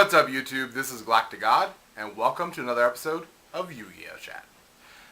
What's up, YouTube? This is GalacticGod, and welcome to another episode of Yu-Gi-Oh! Chat.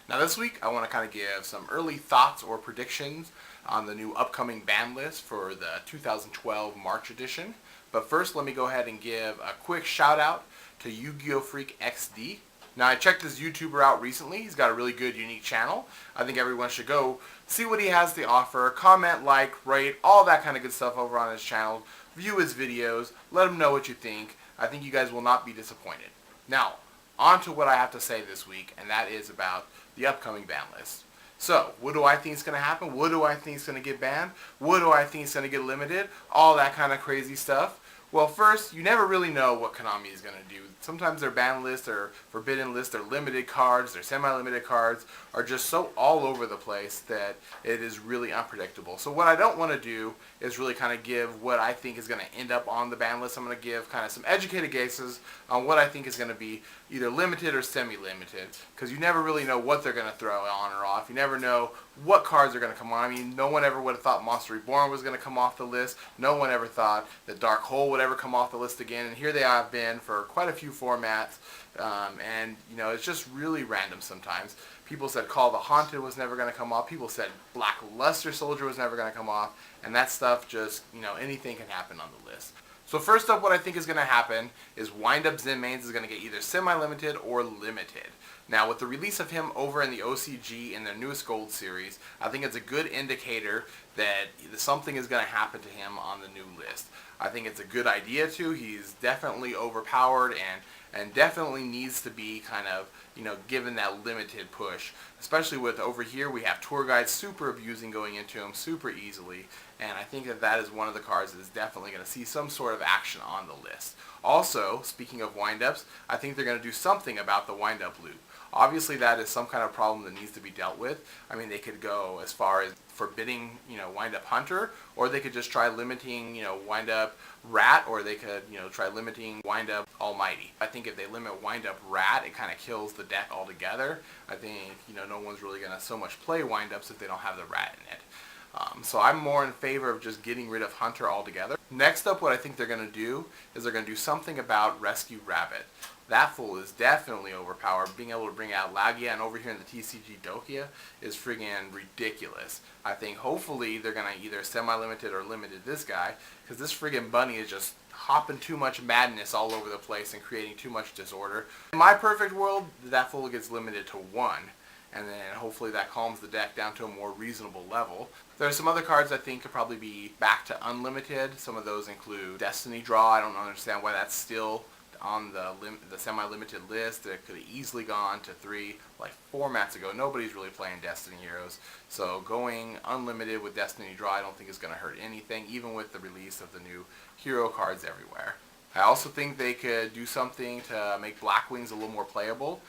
Now this week, I want to kind of give some early thoughts or predictions on the new upcoming ban list for the 2012 March edition. But first, let me go ahead and give a quick shout out to Yu-Gi-Oh! Freak XD. Now, I checked this YouTuber out recently. He's got a really good, unique channel. I think everyone should go see what he has to offer, comment, like, rate, all that kind of good stuff over on his channel. View his videos, let him know what you think. I think you guys will not be disappointed. Now, on to what I have to say this week, and that is about the upcoming ban list. So, what do I think is going to happen? What do I think is going to get banned? What do I think is going to get limited? All that kind of crazy stuff. Well, first, you never really know what Konami is going to do. Sometimes their ban lists, their forbidden lists, their limited cards, their semi-limited cards are just so all over the place that it is really unpredictable. So what I don't want to do is really kind of give what I think is going to end up on the ban list. I'm going to give kind of some educated guesses on what I think is going to be either limited or semi-limited, because you never really know what they're going to throw on or off. You never know what cards are going to come on. I mean, no one ever would have thought Monster Reborn was going to come off the list. No one ever thought that Dark Hole would ever come off the list again. And here they have been for quite a few formats. And, you know, it's just really random sometimes. People said Call the Haunted was never going to come off. People said Black Luster Soldier was never going to come off. And that stuff just, you know, anything can happen on the list. So first up, what I think is going to happen is Wind-Up Zen Mains is going to get either semi-limited or limited. Now, with the release of him over in the OCG in their newest Gold series, I think it's a good indicator that something is going to happen to him on the new list. I think it's a good idea too. He's definitely overpowered and definitely needs to be kind of, you know, given that limited push. Especially with over here, we have Tour Guide super abusing going into him super easily. And I think that that is one of the cards that is definitely going to see some sort of action on the list. Also, speaking of wind-ups, I think they're going to do something about the wind-up loop. Obviously, that is some kind of problem that needs to be dealt with. I mean, they could go as far as forbidding, you know, wind-up Hunter, or they could just try limiting, you know, wind-up Rat, or they could, you know, try limiting wind-up Almighty. I think if they limit wind-up Rat, it kind of kills the deck altogether. I think, you know, no one's really going to so much play wind-ups if they don't have the Rat in it. So I'm more in favor of just getting rid of Hunter altogether. Next up, what I think they're going to do is they're going to do something about Rescue Rabbit. That fool is definitely overpowered. Being able to bring out Lagia and over here in the TCG Dokia is friggin' ridiculous. I think hopefully they're going to either semi-limited or limited this guy, because this friggin' bunny is just hopping too much madness all over the place and creating too much disorder. In my perfect world, that fool gets limited to 1. And then hopefully that calms the deck down to a more reasonable level. There are some other cards I think could probably be back to unlimited. Some of those include Destiny Draw. I don't understand why that's still on the semi-limited list. It could have easily gone to 3, like 4 mats ago. Nobody's really playing Destiny Heroes. So going unlimited with Destiny Draw I don't think is going to hurt anything, even with the release of the new hero cards everywhere. I also think they could do something to make Black Wings a little more playable.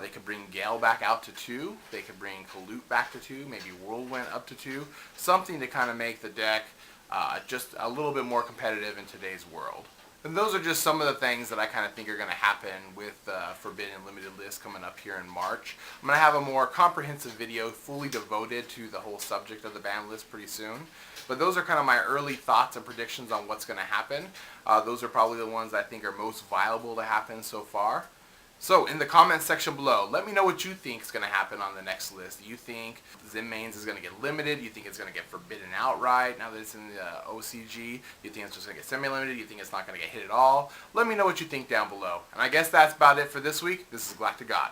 They could bring Gale back out to 2. They could bring Kalute back to 2. Maybe Whirlwind up to 2. Something to kind of make the deck just a little bit more competitive in today's world. And those are just some of the things that I kind of think are going to happen with the Forbidden Limited list coming up here in March. I'm going to have a more comprehensive video fully devoted to the whole subject of the ban list pretty soon. But those are kind of my early thoughts and predictions on what's going to happen. Those are probably the ones I think are most viable to happen so far. So in the comments section below, let me know what you think is going to happen on the next list. Do you think Zen Mains is going to get limited? Do you think it's going to get forbidden outright now that it's in the OCG? Do you think it's just going to get semi-limited? Do you think it's not going to get hit at all? Let me know what you think down below. And I guess that's about it for this week. This is GalacticGod.